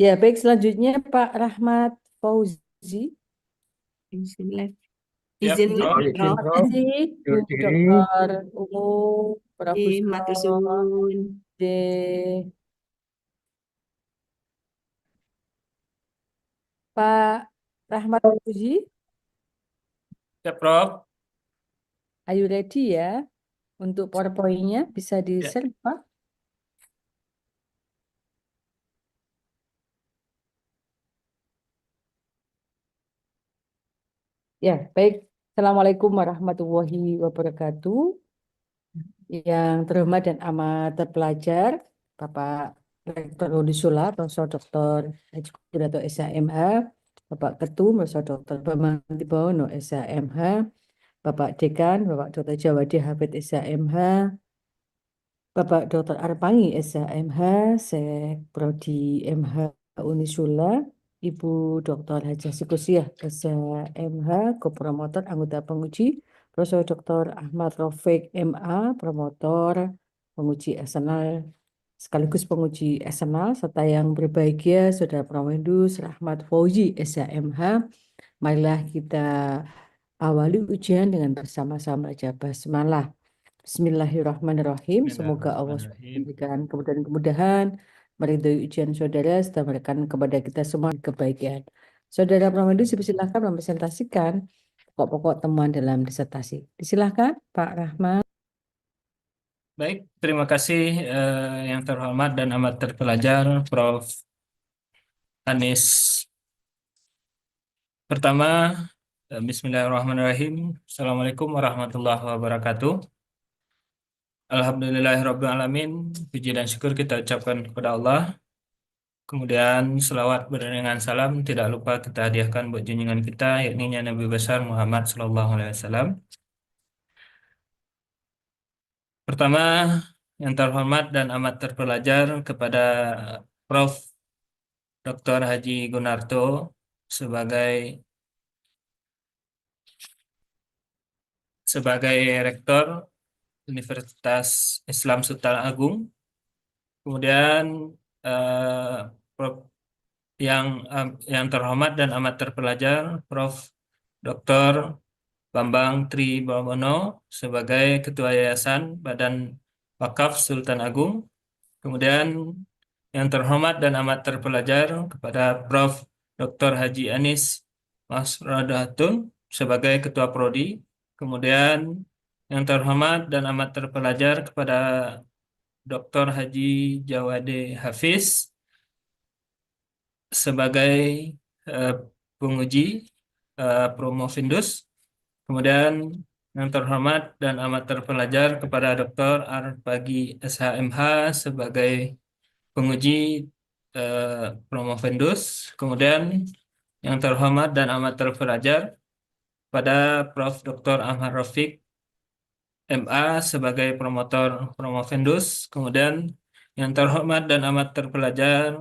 Ya, baik selanjutnya Pak Rahmat Fauzi. Bismillah. Siap, Izin Prof. Terima Prof. kasih Bu Terima kasih. Dokter Ungu, Prof. Matur Busno, suwun. D. Pak Rahmat Fauzi. Siap, Prof. Are you ready ya? Untuk PowerPoint-nya bisa Ya. di-share, Pak? Ya, baik. Assalamualaikum warahmatullahi wabarakatuh. Yang terhormat dan amat terpelajar, Bapak Rektor Unisula, Profesor Dr. Haji Kudrato SHMH, Bapak Ketum, Profesor Dr. Bambang Tibawono SHMH, Bapak Dekan, Bapak Dr. Jawadi Hafid SHMH, Bapak Dr. Arpangi SHMH, Sek Prodi MH Unisula, Ibu Dr. Hajah Sikusiah SHMH, Kopromotor Anggota Penguji, Profesor Dr. Ahmad Rafiq MA, Promotor Penguji Eksternal sekaligus penguji eksternal, serta yang berbahagia Saudara Pramendus Rahmat Fauzi SHMH. Marilah kita awali ujian dengan bersama-sama baca basmalah. Bismillahirrahmanirrahim. Semoga Allah Bismillahirrahmanirrahim. memberikan kemudahan-kemudahan, meridhoi ujian saudara, serta memberikan kepada kita semua kebaikan. Saudara Pramendus dipersilahkan mempresentasikan pokok-pokok temuan dalam disertasi. Disilahkan, Pak Rahmat. Baik, terima kasih yang terhormat dan amat terpelajar, Prof. Anis. Pertama, Bismillahirrahmanirrahim. Assalamualaikum warahmatullahi wabarakatuh. Alhamdulillahirrahmanirrahim. Puji dan syukur kita ucapkan kepada Allah. Kemudian selawat beriringan salam tidak lupa kita hadiahkan buat junjungan kita, yakni Nabi besar Muhammad SAW. Pertama, yang terhormat dan amat terpelajar kepada Prof. Dr. Haji Gunarto sebagai sebagai Rektor Universitas Islam Sultan Agung. Kemudian eh, Prof. yang terhormat dan amat terpelajar Prof. Dr. Bambang Tribawono sebagai Ketua Yayasan Badan Wakaf Sultan Agung. Kemudian yang terhormat dan amat terpelajar kepada Prof. Dr. Haji Anis Masrodatun sebagai Ketua Prodi. Kemudian yang terhormat dan amat terpelajar kepada Dr. Haji Jawade Hafiz sebagai eh, penguji Promovindus. Kemudian yang terhormat dan amat terpelajar kepada Dr. Arpagi SHMH sebagai penguji Promovendus. Kemudian yang terhormat dan amat terpelajar pada Prof. Dr. Ahmad Rafiq MA sebagai promotor Promovendus. Kemudian yang terhormat dan amat terpelajar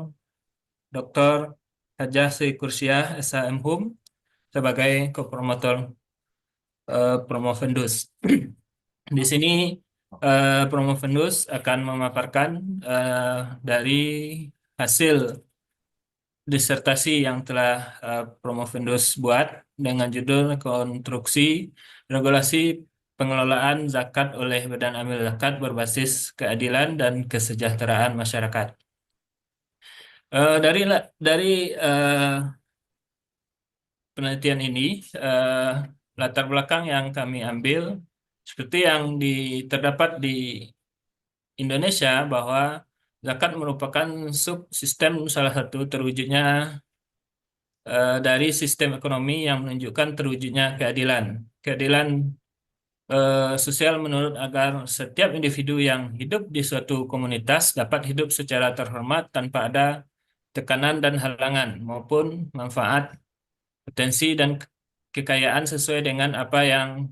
Dr. Hajah Syikursiah SHM Hum sebagai kopromotor Promovendus. Di sini Promovendus akan memaparkan dari hasil disertasi yang telah Promovendus buat dengan judul Konstruksi Regulasi Pengelolaan Zakat oleh Badan Amil Zakat berbasis keadilan dan kesejahteraan masyarakat. Dari penelitian ini, latar belakang yang kami ambil seperti yang terdapat di Indonesia bahwa zakat merupakan subsistem salah satu terwujudnya dari sistem ekonomi yang menunjukkan terwujudnya keadilan. Keadilan sosial menurut agar setiap individu yang hidup di suatu komunitas dapat hidup secara terhormat tanpa ada tekanan dan halangan maupun manfaat, potensi dan kekayaan sesuai dengan apa yang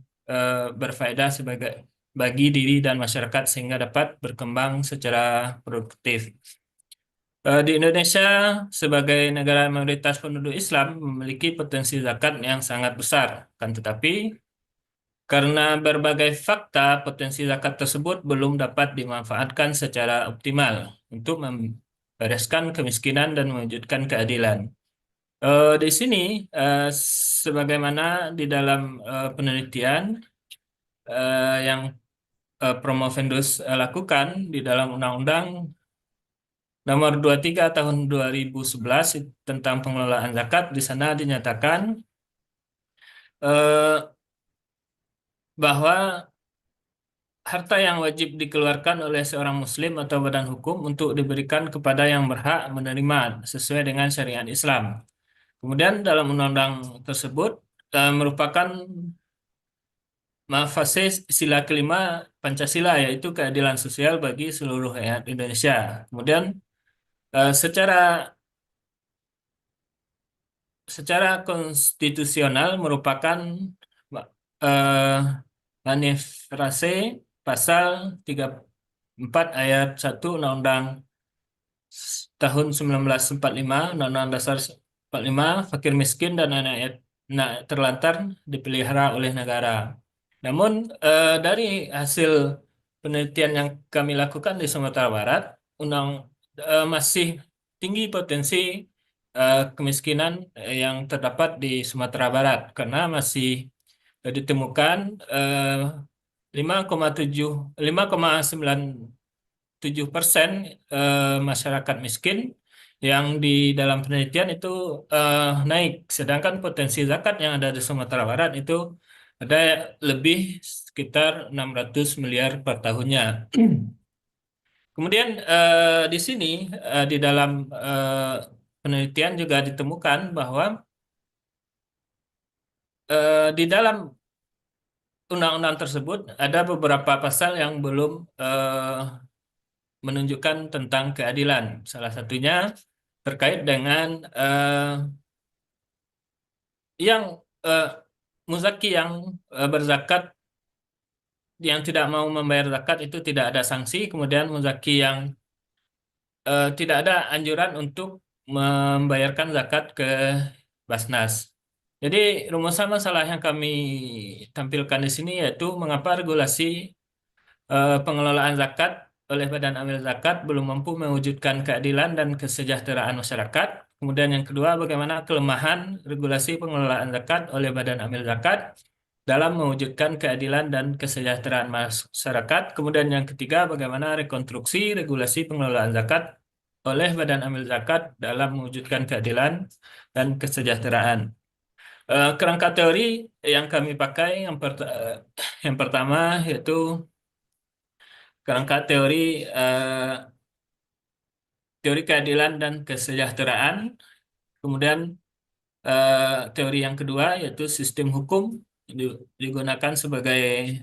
berfaedah bagi diri dan masyarakat sehingga dapat berkembang secara produktif. Di Indonesia sebagai negara mayoritas penduduk Islam memiliki potensi zakat yang sangat besar. Kan tetapi karena berbagai fakta potensi zakat tersebut belum dapat dimanfaatkan secara optimal untuk membereskan kemiskinan dan mewujudkan keadilan. Di sini, sebagaimana di dalam penelitian yang Promovendus lakukan di dalam Undang-Undang Nomor 23 Tahun 2011 tentang pengelolaan zakat, di sana dinyatakan eh, bahwa harta yang wajib dikeluarkan oleh seorang muslim atau badan hukum untuk diberikan kepada yang berhak menerima sesuai dengan syariat Islam. Kemudian dalam undang-undang tersebut merupakan fase sila kelima Pancasila, yaitu keadilan sosial bagi seluruh rakyat Indonesia. Kemudian secara konstitusional merupakan eh, manifrase pasal 34 ayat 1 Undang-Undang tahun 1945, Undang-Undang Dasar 45, fakir miskin dan anak terlantar dipelihara oleh negara. Namun dari hasil penelitian yang kami lakukan di Sumatera Barat, masih tinggi potensi kemiskinan yang terdapat di Sumatera Barat karena masih ditemukan 5,97% masyarakat miskin yang di dalam penelitian itu naik, sedangkan potensi zakat yang ada di Sumatera Barat itu ada lebih sekitar 600 miliar per tahunnya. Kemudian di sini di dalam penelitian juga ditemukan bahwa di dalam undang-undang tersebut ada beberapa pasal yang belum menunjukkan tentang keadilan. Salah satunya terkait dengan yang muzaki yang berzakat yang tidak mau membayar zakat itu tidak ada sanksi. Kemudian muzaki yang tidak ada anjuran untuk membayarkan zakat ke Basnas. Jadi rumusan masalah yang kami tampilkan di sini yaitu mengapa regulasi pengelolaan zakat oleh Badan Amil Zakat belum mampu mewujudkan keadilan dan kesejahteraan masyarakat. Kemudian yang kedua, bagaimana kelemahan regulasi pengelolaan zakat oleh Badan Amil Zakat dalam mewujudkan keadilan dan kesejahteraan masyarakat. Kemudian yang ketiga, bagaimana rekonstruksi regulasi pengelolaan zakat oleh Badan Amil Zakat dalam mewujudkan keadilan dan kesejahteraan. Kerangka teori yang kami pakai yang pertama yaitu kerangka teori teori keadilan dan kesejahteraan. Kemudian teori yang kedua yaitu sistem hukum digunakan sebagai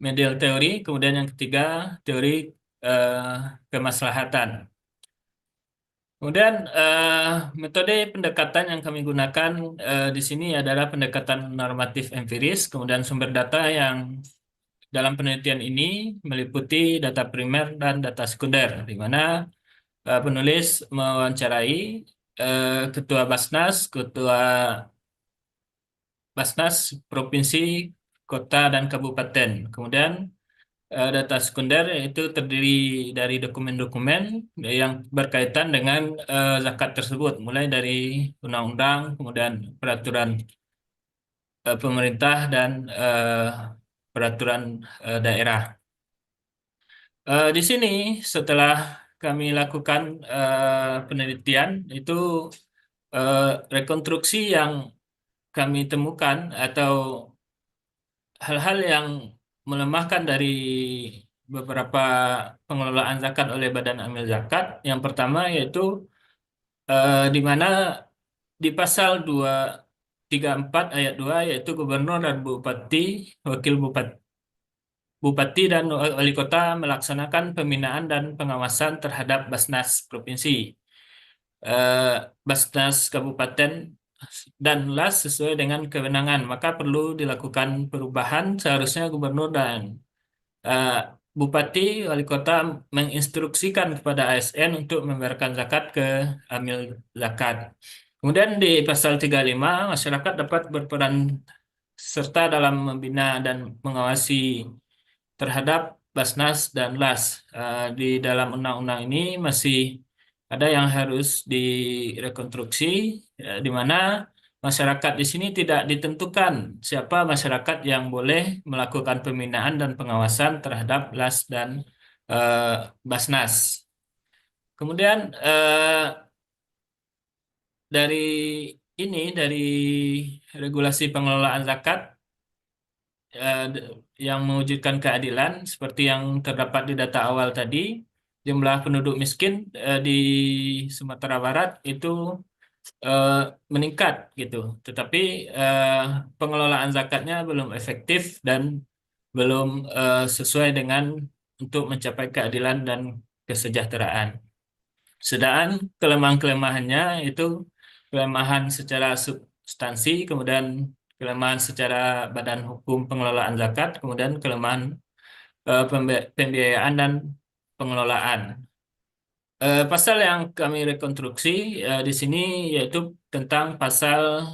medial teori. Kemudian yang ketiga teori kemaslahatan. Kemudian metode pendekatan yang kami gunakan di sini adalah pendekatan normatif empiris. Kemudian sumber data yang dalam penelitian ini meliputi data primer dan data sekunder, di mana penulis mewawancarai ketua Basnas provinsi, kota, dan kabupaten. Kemudian data sekunder itu terdiri dari dokumen-dokumen yang berkaitan dengan zakat tersebut, mulai dari undang-undang, kemudian peraturan pemerintah dan peraturan daerah. Di sini setelah kami lakukan penelitian itu rekonstruksi yang kami temukan atau hal-hal yang melemahkan dari beberapa pengelolaan zakat oleh Badan Amil Zakat. Yang pertama yaitu di mana di pasal 234 ayat 2 yaitu gubernur dan bupati, wakil bupati dan wali kota melaksanakan pembinaan dan pengawasan terhadap Basnas provinsi, Basnas kabupaten dan LAS sesuai dengan kewenangan, maka perlu dilakukan perubahan. Seharusnya gubernur dan bupati, wali kota menginstruksikan kepada ASN untuk membayarkan zakat ke amil zakat. Kemudian di pasal 35, masyarakat dapat berperan serta dalam membina dan mengawasi terhadap Basnas dan LAS. Di dalam undang-undang ini masih ada yang harus direkonstruksi, di mana masyarakat di sini tidak ditentukan siapa masyarakat yang boleh melakukan pembinaan dan pengawasan terhadap LAS dan Basnas. Kemudian dari dari regulasi pengelolaan zakat yang mewujudkan keadilan seperti yang terdapat di data awal tadi, jumlah penduduk miskin di Sumatera Barat itu eh, meningkat gitu. Tetapi eh, pengelolaan zakatnya belum efektif dan belum sesuai dengan untuk mencapai keadilan dan kesejahteraan. Sedangkan kelemahan-kelemahannya itu kelemahan secara substansi, kemudian kelemahan secara badan hukum pengelolaan zakat, kemudian kelemahan pembiayaan dan pengelolaan. Pasal yang kami rekonstruksi di sini yaitu tentang pasal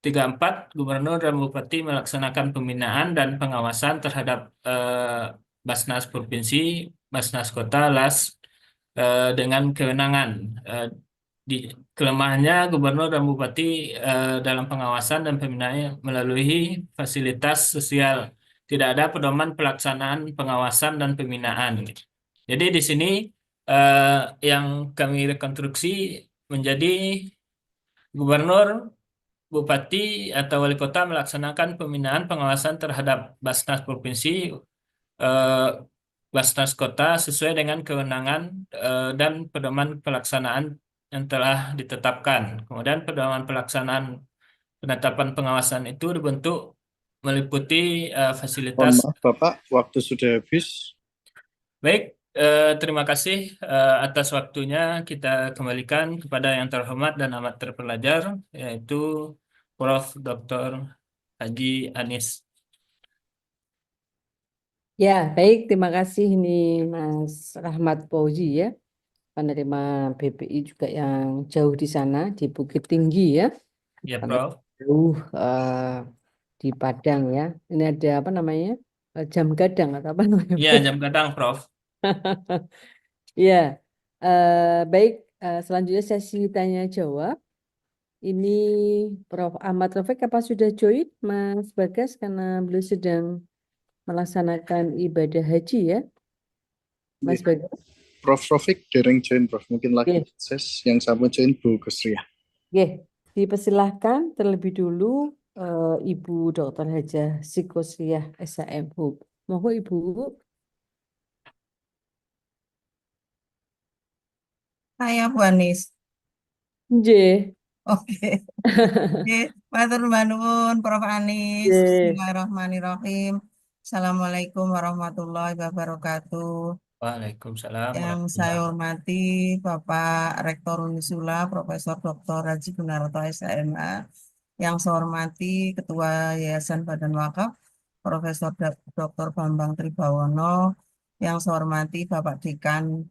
34, Gubernur dan Bupati melaksanakan pembinaan dan pengawasan terhadap Basnas Provinsi, Basnas Kota, LAS dengan kewenangan. Di kelemahannya Gubernur dan Bupati dalam pengawasan dan pembinaannya melalui fasilitas sosial. Tidak ada pedoman pelaksanaan pengawasan dan pembinaan. Jadi di sini yang kami rekonstruksi menjadi Gubernur, Bupati atau Wali Kota melaksanakan pembinaan pengawasan terhadap Basnas Provinsi, eh, Basnas Kota sesuai dengan kewenangan dan pedoman pelaksanaan yang telah ditetapkan. Kemudian pedoman pelaksanaan penetapan pengawasan itu dibentuk meliputi Mohon fasilitas. maaf Bapak, waktu sudah habis. Baik, terima kasih atas waktunya. Kita kembalikan kepada yang terhormat dan amat terpelajar, yaitu Prof. Dr. Haji Anis. Ya, baik. Terima kasih ini Mas Rahmat Fauzi ya, penerima BPI juga yang jauh di sana, di Bukit Tinggi ya. Ya, Sampai Prof. jauh di Padang ya. Ini ada apa namanya? Jam gadang atau apa namanya? Ya, jam gadang, Prof. Ya, baik. Selanjutnya sesi tanya jawab. Ini Prof. Ahmad Rafiq apa sudah join Mas Bagas karena beliau sedang melaksanakan ibadah haji ya, Mas Bagas. Prof. Rofik dereng join, Prof. Mungkin lagi Oke. ses yang sama join Bu Gusriah. Oke, dipersilahkan terlebih dulu Ibu Dr. Hajah Psikosriah SHM Hub. Mohon Ibu. Saya Bu Anis. J. Oke. Oke, matur nuwun Prof Anis. J. Bismillahirrahmanirrahim. Assalamualaikum warahmatullahi wabarakatuh. Waalaikumsalam Yang saya warahmatullahi. hormati Bapak Rektor Unisula Profesor Dr. Haji Gunarto SHMA. Yang saya hormati Ketua Yayasan Badan Wakaf Profesor Dr. Bambang Tribawono. Yang saya hormati Bapak Dekan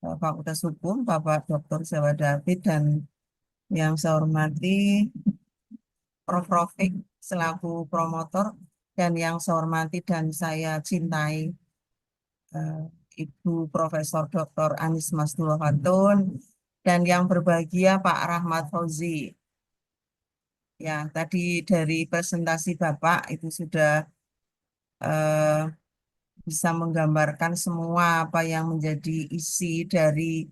Fakultas Hukum Bapak Dr. Jawa David, dan yang saya hormati Prof. Rofik selaku promotor, dan yang saya hormati dan saya cintai Ibu Profesor Dr. Anis Masnul Khatun, dan yang berbahagia Pak Rahmat Fauzi. Ya, tadi dari presentasi Bapak itu sudah bisa menggambarkan semua apa yang menjadi isi dari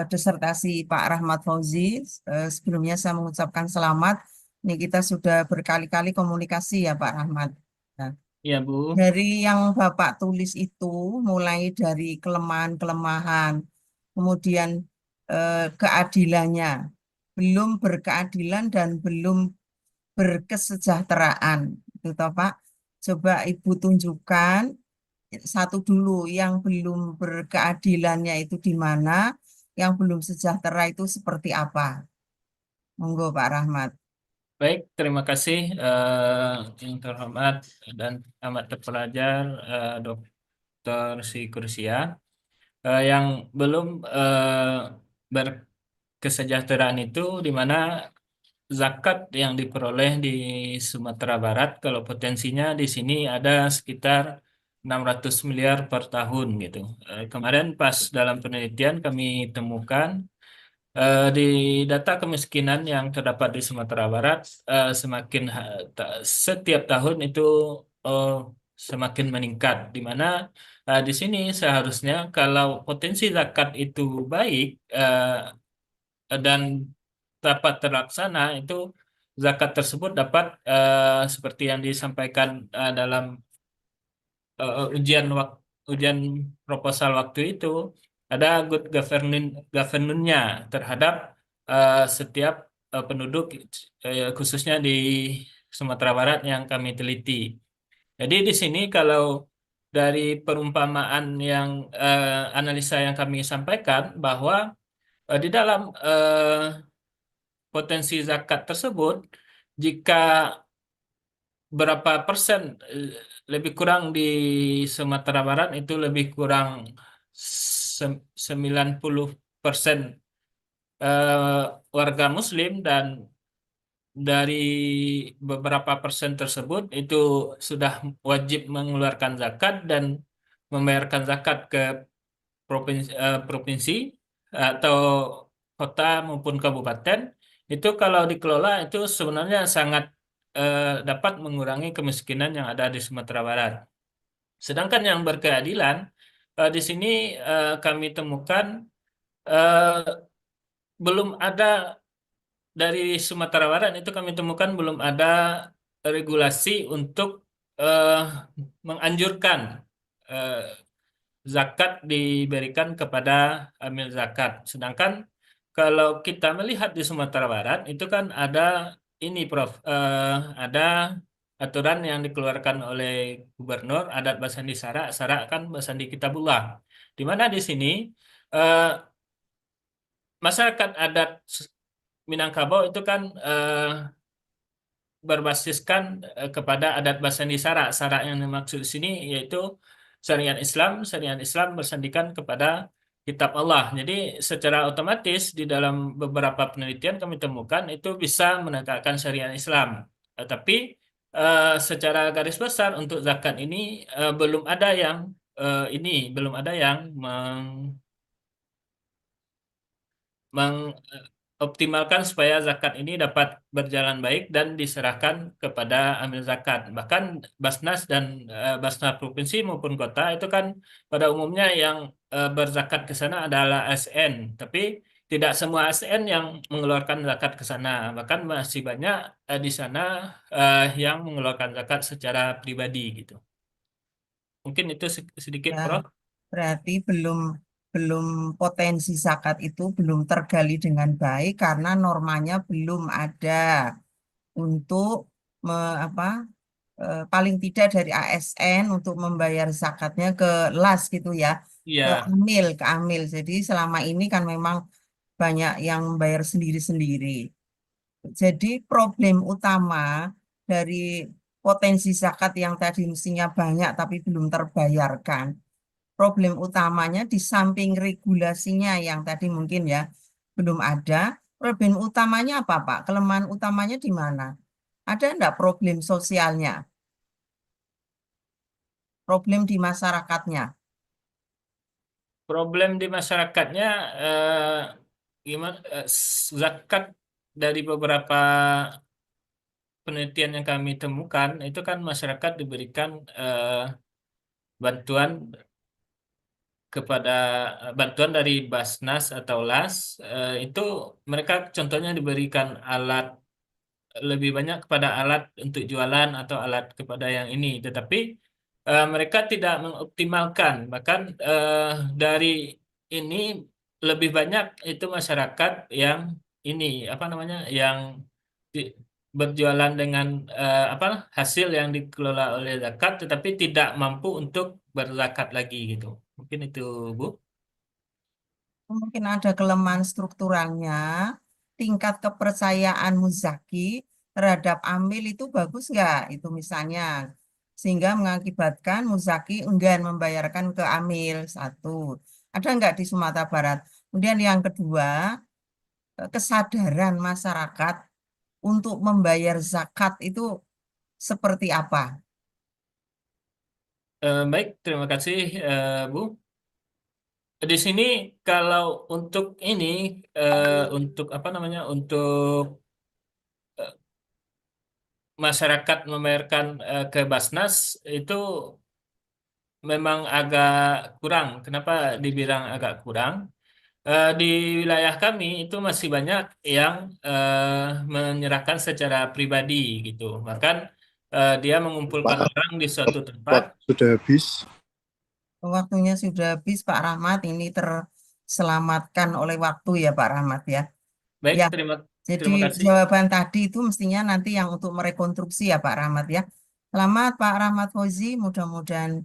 disertasi Pak Rahmat Fauzi. Sebelumnya saya mengucapkan selamat. Ini kita sudah berkali-kali komunikasi ya Pak Rahmat. Nah, Ya, Bu. dari yang Bapak tulis itu, mulai dari kelemahan-kelemahan, kemudian keadilannya, belum berkeadilan dan belum berkesejahteraan. Itu toh, Pak. Coba Ibu tunjukkan satu dulu yang belum berkeadilannya itu di mana, yang belum sejahtera itu seperti apa. Monggo Pak Rahmat. Baik, terima kasih yang terhormat dan amat terpelajar Dr. Sikursia. Yang belum berkesejahteraan itu di mana zakat yang diperoleh di Sumatera Barat, kalau potensinya di sini ada sekitar 600 miliar per tahun gitu. Kemarin pas dalam penelitian kami temukan di data kemiskinan yang terdapat di Sumatera Barat semakin setiap tahun itu eh, semakin meningkat, di mana di sini seharusnya kalau potensi zakat itu baik dan dapat terlaksana, itu zakat tersebut dapat seperti yang disampaikan dalam ujian proposal waktu itu, ada good governance-nya terhadap setiap penduduk khususnya di Sumatera Barat yang kami teliti. Jadi di sini kalau dari perumpamaan yang analisa yang kami sampaikan bahwa di dalam potensi zakat tersebut, jika berapa persen lebih kurang di Sumatera Barat itu lebih kurang 90% eh, warga Muslim, dan dari beberapa persen tersebut itu sudah wajib mengeluarkan zakat dan membayarkan zakat ke provinsi atau kota maupun kabupaten. Itu kalau dikelola itu sebenarnya sangat dapat mengurangi kemiskinan yang ada di Sumatera Barat. Sedangkan yang berkeadilan di sini kami temukan eh, belum ada, dari Sumatera Barat itu kami temukan belum ada regulasi untuk eh, menganjurkan eh, zakat diberikan kepada amil zakat. Sedangkan kalau kita melihat di Sumatera Barat itu kan ada ini Prof, ada aturan yang dikeluarkan oleh gubernur adat Basandi Sarak, Sarak kan Basandi Kitabullah. Di mana di sini eh, masyarakat adat Minangkabau itu kan berbasiskan kepada adat Basandi Sarak. Sarak yang dimaksud di sini yaitu syariat Islam. Syariat Islam bersandikan kepada kitab Allah. Jadi secara otomatis di dalam beberapa penelitian kami temukan itu bisa menegakkan syariat Islam. Tapi secara garis besar untuk zakat ini belum ada yang belum ada yang mengoptimalkan supaya zakat ini dapat berjalan baik dan diserahkan kepada amil zakat. Bahkan Basnas dan Basnas provinsi maupun kota itu kan pada umumnya yang berzakat ke sana adalah ASN, tapi tidak semua ASN yang mengeluarkan zakat ke sana. Bahkan masih banyak di sana yang mengeluarkan zakat secara pribadi gitu. Mungkin itu sedikit, Ya, Prof. berarti belum belum potensi zakat itu belum tergali dengan baik karena normanya belum ada untuk apa paling tidak dari ASN untuk membayar zakatnya ke LAS gitu ya, Iya, ke Amil. Jadi selama ini kan memang banyak yang membayar sendiri-sendiri. Jadi problem utama dari potensi zakat yang tadi mestinya banyak tapi belum terbayarkan. Problem utamanya di samping regulasinya yang tadi mungkin ya belum ada. Problem utamanya apa, Pak? Kelemahan utamanya di mana? Ada enggak problem sosialnya? Problem di masyarakatnya? problem di masyarakatnya gimana? Zakat dari beberapa penelitian yang kami temukan itu kan masyarakat diberikan bantuan kepada bantuan dari Basnas atau LAS, itu mereka contohnya diberikan alat, lebih banyak kepada alat untuk jualan atau alat kepada yang ini, tetapi mereka tidak mengoptimalkan. Bahkan dari ini lebih banyak itu masyarakat yang ini apa namanya, yang di- berjualan dengan apa hasil yang dikelola oleh zakat, tetapi tidak mampu untuk berzakat lagi gitu. Mungkin itu, Bu. Mungkin ada kelemahan strukturalnya, tingkat kepercayaan muzaki terhadap amil itu bagus nggak? Itu misalnya, sehingga mengakibatkan muzaki enggan membayarkan ke amil, satu. Ada nggak di Sumatera Barat? Kemudian yang kedua, kesadaran masyarakat untuk membayar zakat itu seperti apa? Baik, terima kasih Bu. Di sini kalau untuk ini untuk apa namanya untuk eh, masyarakat membayarkan ke Basnas itu memang agak kurang. Kenapa dibilang agak kurang? Di wilayah kami itu masih banyak yang menyerahkan secara pribadi gitu. Bahkan dia mengumpulkan Pak, orang di suatu tempat. waktu sudah habis. Waktunya sudah habis, Pak Rahmat. Ini terselamatkan oleh waktu ya, Pak Rahmat ya. Baik, Ya, jadi terima kasih. jawaban tadi itu mestinya nanti yang untuk merekonstruksi ya, Pak Rahmat ya. Selamat Pak Rahmat Fauzi, mudah-mudahan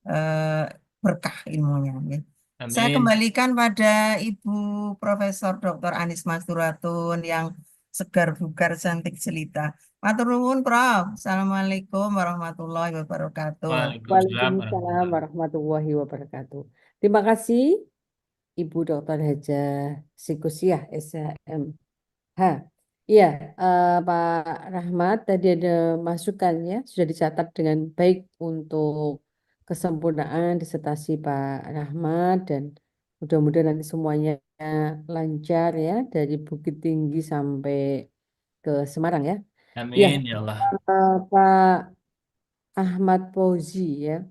eh, berkah ilmunya. Ya. Saya Amin. kembalikan pada Ibu Profesor Dr. Anis Masturatun yang segar bugar cantik jelita. Matur nuwun Prof. Assalamualaikum warahmatullahi wabarakatuh. Waalaikumsalam Waalaikumsalam warahmatullahi. warahmatullahi wabarakatuh. Terima kasih Ibu Dr. Hajah Sikusiah SHMH. Iya, Pak Rahmat tadi ada masukannya sudah dicatat dengan baik untuk kesempurnaan disertasi Pak Rahmat dan mudah-mudahan nanti semuanya lancar ya dari Bukit Tinggi sampai ke Semarang ya. Ya, Amin ya Allah. Pak Ahmad Fauzi ya.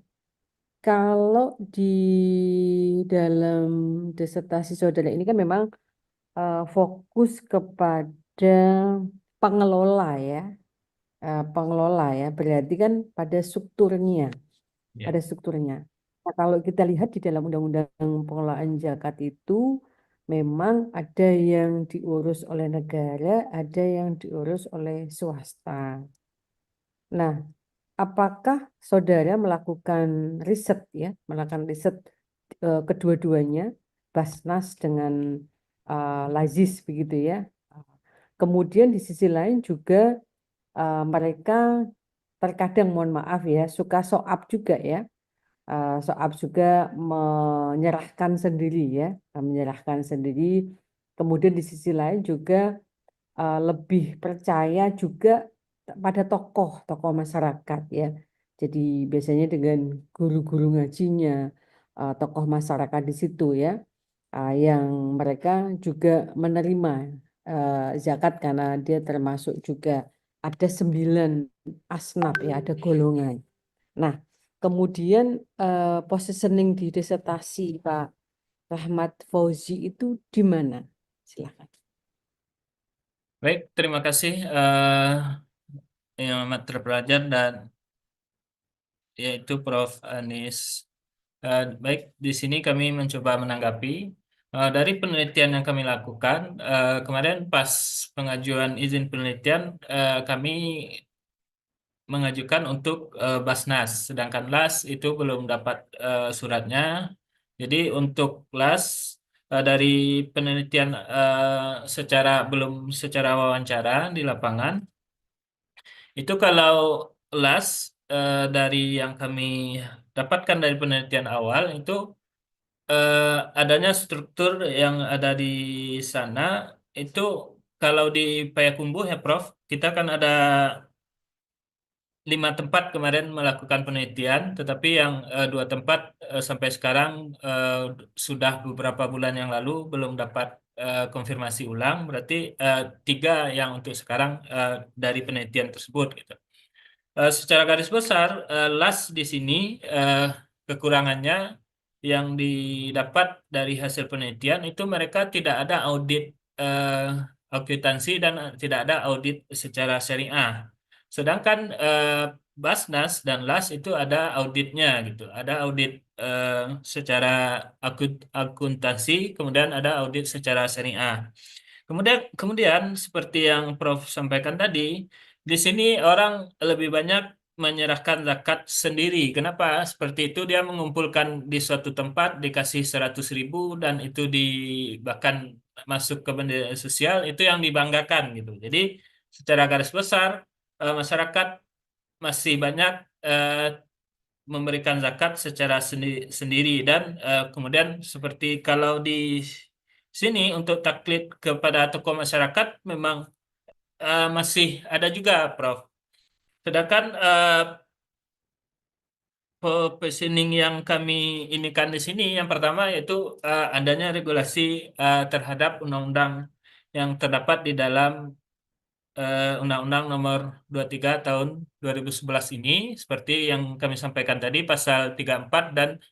Kalau di dalam disertasi saudara ini kan memang fokus kepada pengelola ya, pengelola ya. Berarti kan pada strukturnya, Ya. pada strukturnya. Nah, kalau kita lihat di dalam Undang-Undang Pengelolaan Zakat itu memang ada yang diurus oleh negara, ada yang diurus oleh swasta. Nah, apakah saudara melakukan riset ya, melakukan riset kedua-duanya, Basnas dengan Lazis begitu ya. Kemudian di sisi lain juga mereka terkadang mohon maaf ya suka soap juga ya. Soap juga menyerahkan sendiri ya, menyerahkan sendiri. Kemudian di sisi lain juga lebih percaya juga pada tokoh-tokoh masyarakat ya. Jadi biasanya dengan guru-guru ngajinya, tokoh masyarakat di situ ya, yang mereka juga menerima zakat karena dia termasuk juga ada 9 asnaf ya, ada golongan. Nah, kemudian positioning di disertasi Pak Rahmat Fauzi itu di mana? Silakan. Baik, terima kasih yang amat terpelajar dan yaitu Prof. Anis. Baik, di sini kami mencoba menanggapi dari penelitian yang kami lakukan kemarin pas pengajuan izin penelitian kami mengajukan untuk Basnas, sedangkan LAS itu belum dapat suratnya. Jadi untuk LAS dari penelitian belum secara wawancara di lapangan, itu kalau LAS dari yang kami dapatkan dari penelitian awal itu adanya struktur yang ada di sana itu kalau di Payakumbuh ya Prof, kita kan ada 5 tempat kemarin melakukan penelitian, tetapi yang 2 tempat sampai sekarang sudah beberapa bulan yang lalu belum dapat konfirmasi ulang. Berarti 3 yang untuk sekarang dari penelitian tersebut gitu. Secara garis besar, LAS di sini kekurangannya yang didapat dari hasil penelitian itu mereka tidak ada audit akuntansi dan tidak ada audit secara syariah. Sedangkan Basnas dan LAS itu ada auditnya gitu, ada audit secara akuntansi, kemudian ada audit secara syariah. Kemudian seperti yang Prof sampaikan tadi, di sini orang lebih banyak menyerahkan zakat sendiri. Kenapa? Seperti itu dia mengumpulkan di suatu tempat dikasih 100.000 dan itu bahkan masuk ke bendera sosial itu yang dibanggakan gitu. Jadi secara garis besar masyarakat masih banyak memberikan zakat secara sendiri dan kemudian seperti kalau di sini untuk taklid kepada tokoh masyarakat memang masih ada juga, Prof. Sedangkan positioning yang kami inikan di sini, yang pertama yaitu adanya regulasi terhadap undang-undang yang terdapat di dalam Undang-Undang Nomor 23 Tahun 2011 ini, seperti yang kami sampaikan tadi, pasal 34 dan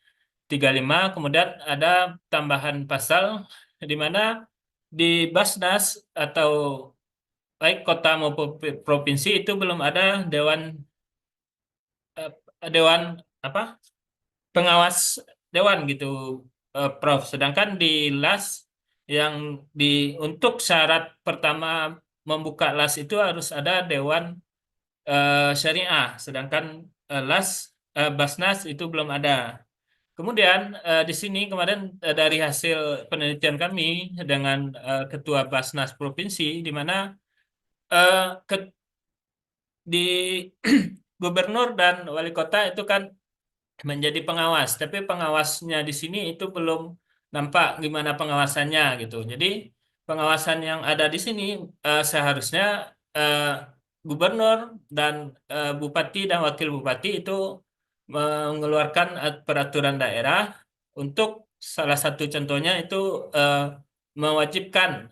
35. Kemudian ada tambahan pasal di mana di Basnas atau baik kota maupun provinsi itu belum ada eh, dewan apa pengawas dewan gitu, Prof. Sedangkan di LAS yang di untuk syarat pertama membuka LAS itu harus ada dewan syariah, sedangkan Basnas itu belum ada. Kemudian di sini kemarin dari hasil penelitian kami dengan Ketua Basnas Provinsi, di mana eh, ke- di gubernur dan wali kota itu kan menjadi pengawas, tapi pengawasnya di sini itu belum nampak gimana pengawasannya gitu. Jadi pengawasan yang ada di sini seharusnya eh, gubernur dan bupati dan wakil bupati itu mengeluarkan peraturan daerah untuk salah satu contohnya itu eh, mewajibkan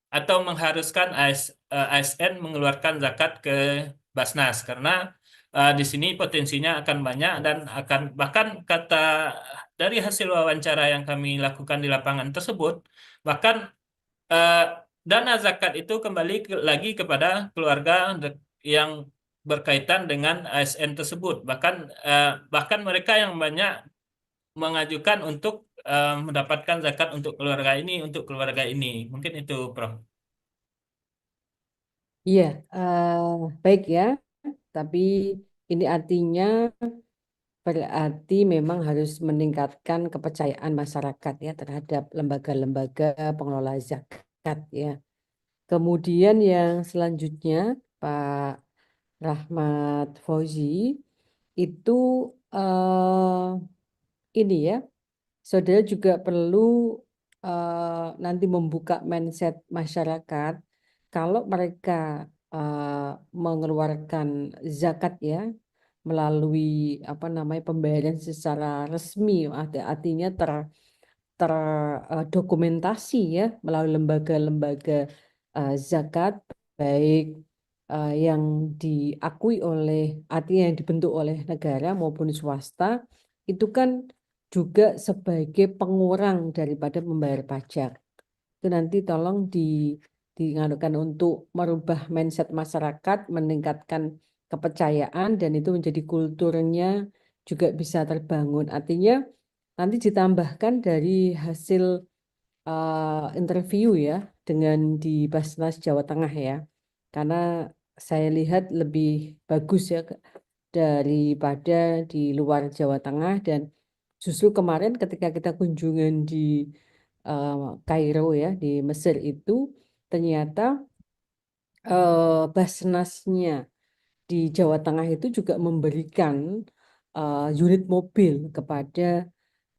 atau mengharuskan ASN mengeluarkan zakat ke Basnas karena di sini potensinya akan banyak dan akan bahkan kata dari hasil wawancara yang kami lakukan di lapangan tersebut bahkan eh, dana zakat itu kembali lagi kepada keluarga yang berkaitan dengan ASN tersebut bahkan mereka yang banyak mengajukan untuk mendapatkan zakat untuk keluarga ini mungkin itu Prof. Iya, baik ya. Tapi ini artinya berarti memang harus meningkatkan kepercayaan masyarakat ya terhadap lembaga-lembaga pengelola zakat ya. Kemudian yang selanjutnya Pak Rahmat Fauzi itu ini ya, saudara juga perlu nanti membuka mindset masyarakat kalau mereka mengeluarkan zakat ya melalui apa namanya pembayaran secara resmi, artinya terdokumentasi ya melalui lembaga-lembaga zakat baik yang diakui oleh artinya yang dibentuk oleh negara maupun swasta itu kan juga sebagai pengurang daripada membayar pajak. Itu nanti tolong dinganukan untuk merubah mindset masyarakat, meningkatkan kepercayaan dan itu menjadi kulturnya juga bisa terbangun. Artinya nanti ditambahkan dari hasil interview ya dengan di Basnas Jawa Tengah ya. Karena saya lihat lebih bagus ya daripada di luar Jawa Tengah dan justru kemarin ketika kita kunjungan di eh, Kairo ya di Mesir itu ternyata Basnasnya di Jawa Tengah itu juga memberikan unit mobil kepada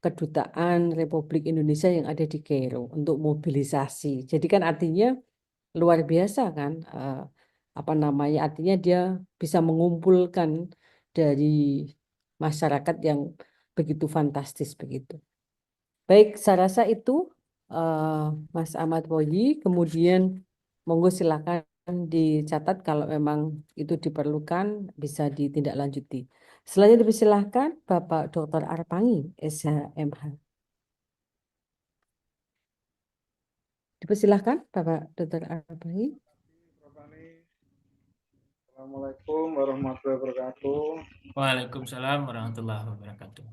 Kedutaan Republik Indonesia yang ada di Kairo untuk mobilisasi. Jadi kan artinya luar biasa kan, apa namanya? Artinya dia bisa mengumpulkan dari masyarakat yang begitu fantastis begitu. Baik, saya rasa itu Mas Ahmad Boyi. Kemudian monggo silakan dicatat kalau memang itu diperlukan bisa ditindaklanjuti. Selanjutnya dipersilahkan Bapak Dr. Arpangi, SHMH. Dipersilahkan Bapak Dr. Arpangi. Assalamualaikum warahmatullahi wabarakatuh. Waalaikumsalam warahmatullahi wabarakatuh.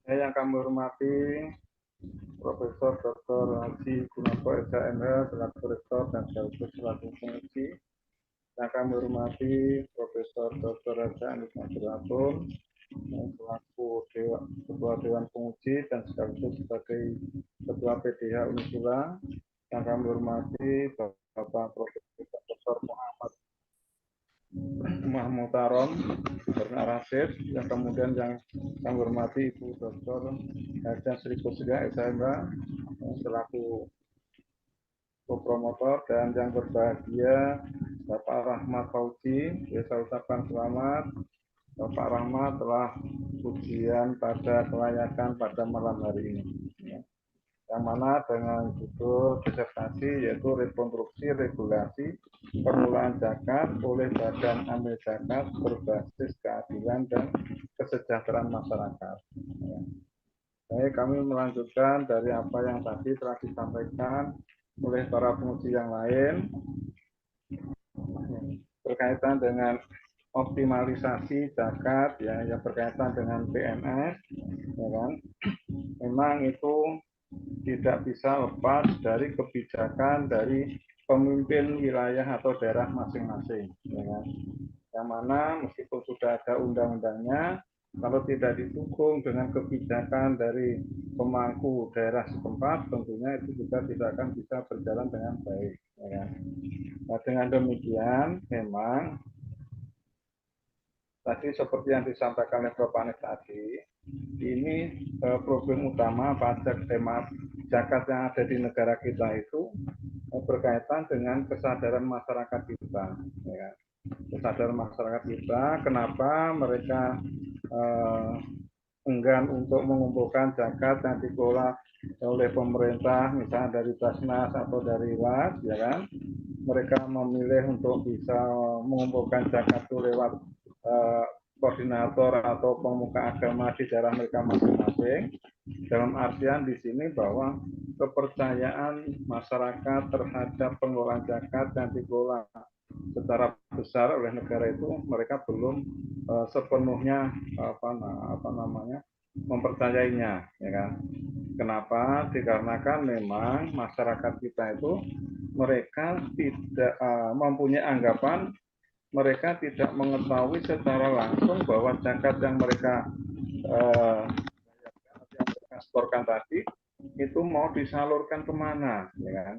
Saya yang kami hormati Profesor Dr. Haji Gunarto SHMH selaku Rektor dan sekaligus selaku penguji. Yang kami hormati Profesor Dr. Raja Anis Nasratun selaku Ketua Dewan Penguji dan sekaligus sebagai Ketua PDH Unisula. Yang kami hormati Bapak Profesor Muhammad Taron, Dr. Rasid, yang kemudian yang kami hormati Ibu Dr. Haja Sri Kusya SHMH selaku promotor dan yang berbahagia Bapak Rahmat Fauzi, saya ucapkan selamat Pak Rahmat telah ujian pada kelayakan pada malam hari ini. Ya. Yang mana dengan judul disertasi yaitu rekonstruksi regulasi permulaan zakat oleh Badan Amil Zakat berbasis keadilan dan kesejahteraan masyarakat. Ya. Baik, kami melanjutkan dari apa yang tadi telah disampaikan oleh para penguji yang lain berkaitan dengan optimalisasi zakat ya yang berkaitan dengan PNS, ya kan? Memang itu tidak bisa lepas dari kebijakan dari pemimpin wilayah atau daerah masing-masing, ya kan? Yang mana meskipun sudah ada undang-undangnya, kalau tidak didukung dengan kebijakan dari pemangku daerah setempat, tentunya itu juga tidak akan bisa berjalan dengan baik. Ya kan? Nah, dengan demikian, memang tadi seperti yang disampaikan oleh Bapak Anies tadi, ini problem utama pajak zakat yang ada di negara kita itu berkaitan dengan kesadaran masyarakat kita. Ya. Kesadaran masyarakat kita, kenapa mereka enggan untuk mengumpulkan zakat yang dikelola oleh pemerintah, misalnya dari Basnas atau dari LAS, ya kan? Mereka memilih untuk bisa mengumpulkan zakat itu lewat koordinator atau pemuka agama di daerah mereka masing-masing. Dalam artian di sini bahwa kepercayaan masyarakat terhadap pengelolaan zakat yang dikelola secara besar oleh negara itu mereka belum sepenuhnya mempercayainya, ya kan? Kenapa? Dikarenakan memang masyarakat kita itu mereka tidak mempunyai anggapan, mereka tidak mengetahui secara langsung bahwa zakat yang mereka setorkan tadi itu mau disalurkan kemana, ya kan?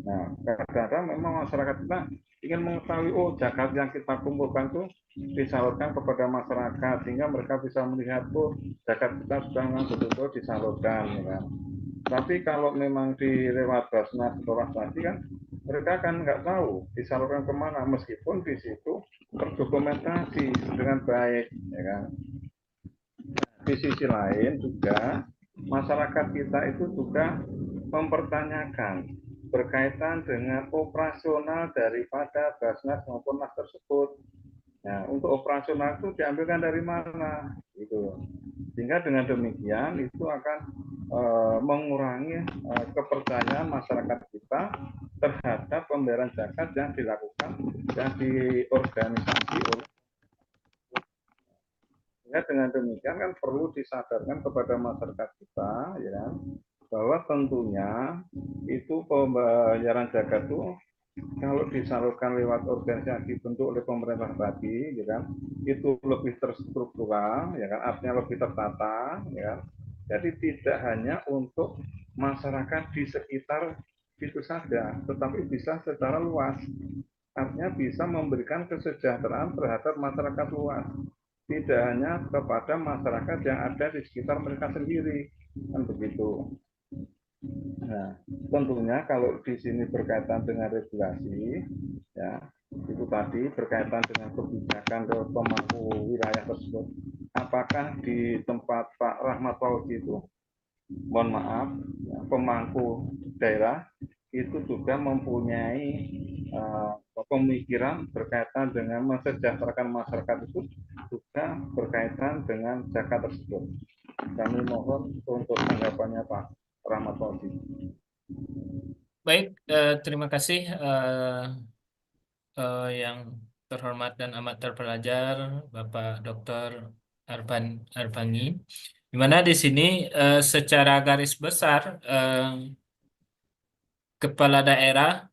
Nah, kadang-kadang memang masyarakat kita ingin mengetahui, oh zakat yang kita kumpulkan itu disalurkan kepada masyarakat sehingga mereka bisa melihat, oh zakat kita sudah betul-betul disalurkan, ya kan? Tapi kalau memang lewat Basnas atau tadi kan mereka kan nggak tahu disalurkan kemana meskipun di situ terdokumentasi dengan baik, ya kan? Di sisi lain juga masyarakat kita itu juga mempertanyakan berkaitan dengan operasional daripada Basnas maupun Nas tersebut. Nah, untuk operasional itu diambilkan dari mana? Gitu. Sehingga dengan demikian itu akan mengurangi kepercayaan masyarakat kita terhadap pembayaran zakat yang dilakukan yang diorganisasi oleh. Ya, dengan demikian kan perlu disadarkan kepada masyarakat kita ya bahwa tentunya itu pembayaran zakat itu kalau disalurkan lewat organisasi bentuk oleh pemerintah tadi ya kan itu lebih terstruktural ya kan artinya lebih tertata ya kan. Jadi tidak hanya untuk masyarakat di sekitar itu saja tetapi bisa secara luas artinya bisa memberikan kesejahteraan terhadap masyarakat luas tidak hanya kepada masyarakat yang ada di sekitar mereka sendiri, kan begitu. Nah, tentunya kalau di sini berkaitan dengan regulasi, ya itu tadi berkaitan dengan kebijakan ke pemangku wilayah tersebut. Apakah di tempat Pak Rahmat Fauzi itu, mohon maaf, ya, pemangku daerah itu juga mempunyai pemikiran berkaitan dengan mensejahterakan masyarakat itu juga berkaitan dengan zakat tersebut. Kami mohon untuk tanggapannya Pak Rahmat Fauzi. Baik, terima kasih yang terhormat dan amat terpelajar Bapak Dr. Arbangi. Di mana di sini secara garis besar kepala daerah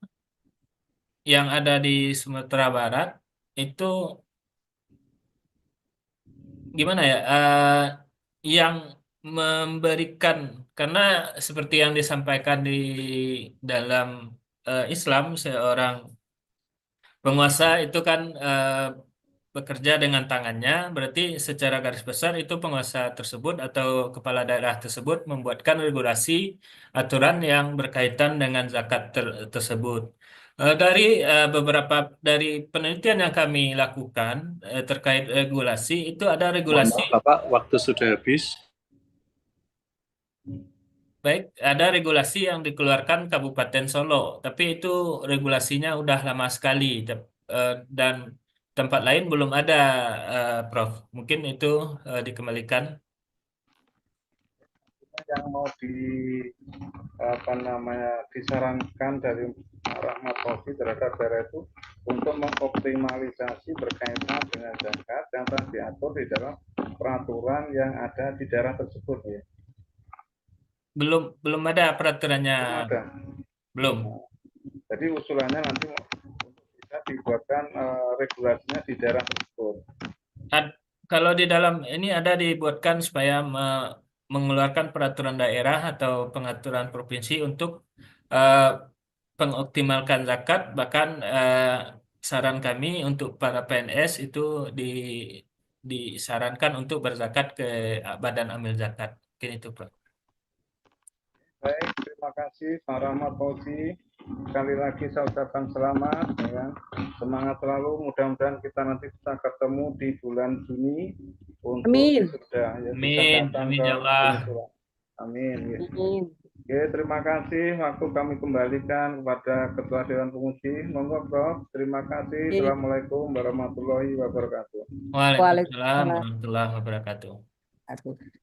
yang ada di Sumatera Barat itu gimana ya yang memberikan karena seperti yang disampaikan di dalam Islam seorang penguasa itu kan bekerja dengan tangannya berarti secara garis besar itu penguasa tersebut atau kepala daerah tersebut membuatkan regulasi aturan yang berkaitan dengan zakat tersebut. Beberapa dari penelitian yang kami lakukan terkait regulasi itu ada Mohon regulasi. maaf, Bapak, waktu sudah habis. Baik, ada regulasi yang dikeluarkan Kabupaten Solo, tapi itu regulasinya udah lama sekali dan tempat lain belum ada, Prof. Mungkin itu dikembalikan. Yang mau disarankan dari Rahmat Fauzi terhadap daerah itu untuk mengoptimalisasi berkaitan dengan zakat yang telah diatur di dalam peraturan yang ada di daerah tersebut ya. Belum ada peraturannya. Belum ada. Belum. Jadi usulannya nanti untuk bisa dibuatkan regulasinya di daerah tersebut. Kalau di dalam ini ada dibuatkan supaya mengeluarkan peraturan daerah atau pengaturan provinsi untuk eh, pengoptimalkan zakat, bahkan saran kami untuk para PNS itu disarankan untuk berzakat ke Badan Amil Zakat. Mungkin itu, Prof. Baik, terima kasih Pak Rahmat Fauzi. Sekali lagi saya ucapkan selamat, ya kan? Semangat selalu. Mudah-mudahan kita nanti bisa ketemu di bulan Juni untuk Amin. wisuda. Ya, bisa Amin, datang amin ke ya Allah. Venezuela. Amin. Ya. Amin. Oke, terima kasih. Waktu kami kembalikan kepada Ketua Dewan Penguji. Monggo, Prof. Terima kasih. Oke. Assalamualaikum warahmatullahi wabarakatuh. Waalaikumsalam Waalaikumsalam. warahmatullahi wabarakatuh.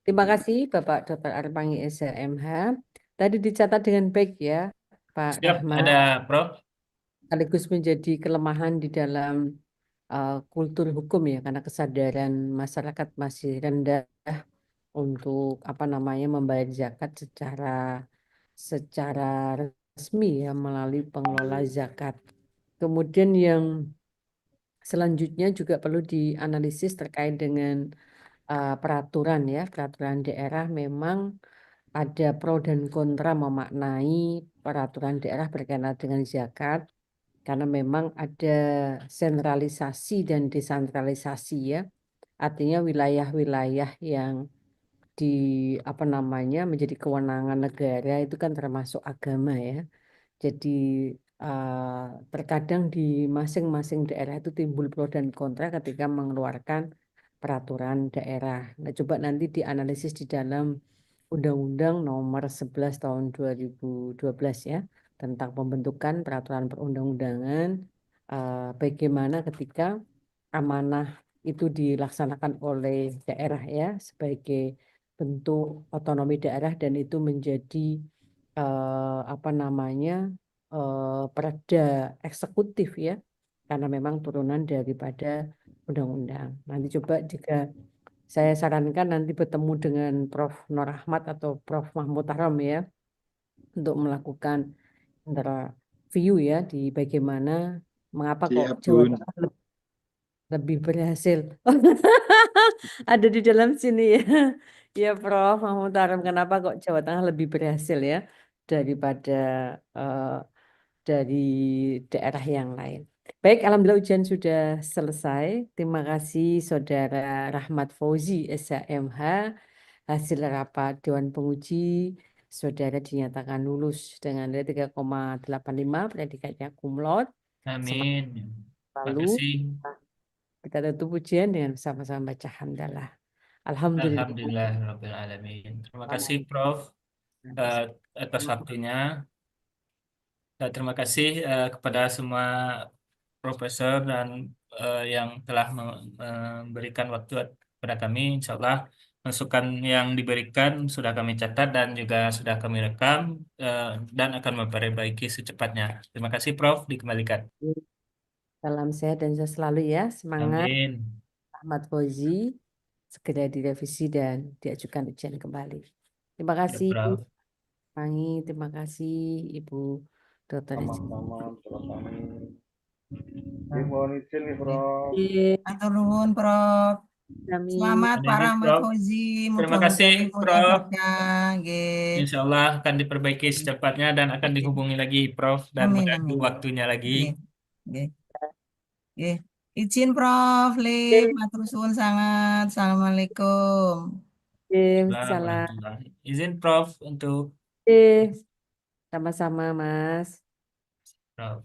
Terima kasih Bapak Dr. Arpangi SHMH. Tadi dicatat dengan baik ya, Pak Siap, Rahmat. ada Prof. Sekaligus menjadi kelemahan di dalam kultur hukum ya, karena kesadaran masyarakat masih rendah untuk membayar zakat secara resmi ya melalui pengelola zakat. Kemudian yang selanjutnya juga perlu dianalisis terkait dengan peraturan ya, peraturan daerah memang ada pro dan kontra memaknai peraturan daerah berkaitan dengan zakat karena memang ada sentralisasi dan desentralisasi ya. Artinya wilayah-wilayah yang menjadi kewenangan negara itu kan termasuk agama ya. Jadi terkadang di masing-masing daerah itu timbul pro dan kontra ketika mengeluarkan peraturan daerah. Nah, coba nanti dianalisis di dalam Undang-Undang Nomor 11 Tahun 2012 ya tentang pembentukan peraturan perundang-undangan, bagaimana ketika amanah itu dilaksanakan oleh daerah ya sebagai bentuk otonomi daerah dan itu menjadi perda eksekutif ya karena memang turunan daripada undang-undang. Nanti coba jika saya sarankan nanti bertemu dengan Prof. Nur Ahmad atau Prof. Mahmud Haram ya untuk melakukan interview ya di bagaimana mengapa kok Siap, Jawa Bun. Tengah lebih berhasil. Ada di dalam sini ya. Ya Prof. Mahmud Haram, kenapa kok Jawa Tengah lebih berhasil ya daripada dari daerah yang lain. Baik, alhamdulillah ujian sudah selesai. Terima kasih Saudara Rahmat Fauzi SHMH. Hasil rapat Dewan Penguji, Saudara dinyatakan lulus dengan nilai 3,85, predikatnya cum laude. Amin. Terima Lalu kasih. kita tutup ujian dengan sama-sama baca hamdalah. Alhamdulillah. Alhamdulillah Rabbil Alamin. Terima kasih Prof. Atas waktunya. Terima kasih kepada semua profesor dan yang telah memberikan waktu kepada kami. Insya Allah masukan yang diberikan sudah kami catat dan juga sudah kami rekam dan akan memperbaiki secepatnya. Terima kasih Prof. Dikembalikan. Salam sehat dan sukses selalu ya. Semangat. Amin. Ahmad Fauzi segera direvisi dan diajukan ujian kembali. Terima Ya, kasih Prof. Pangi, terima kasih Ibu Dr. Sama-sama, sama-sama. Mohon izin nih, Prof. Atur nuwun, Prof. Amin. Selamat Ada Pak ini, Rahmat Prof. Fauzi. Terima Mudah-mudahan kasih, ilmunya Prof. berkah. Nggih. Insya Allah akan diperbaiki secepatnya dan akan dihubungi lagi Prof. Dan Amin, mengganggu amin. waktunya lagi. Nggih. Nggih. Nggih. Izin Prof. Lip, matur suwun sangat. Assalamualaikum. Salam. Izin Prof untuk Sama-sama Mas. Prof.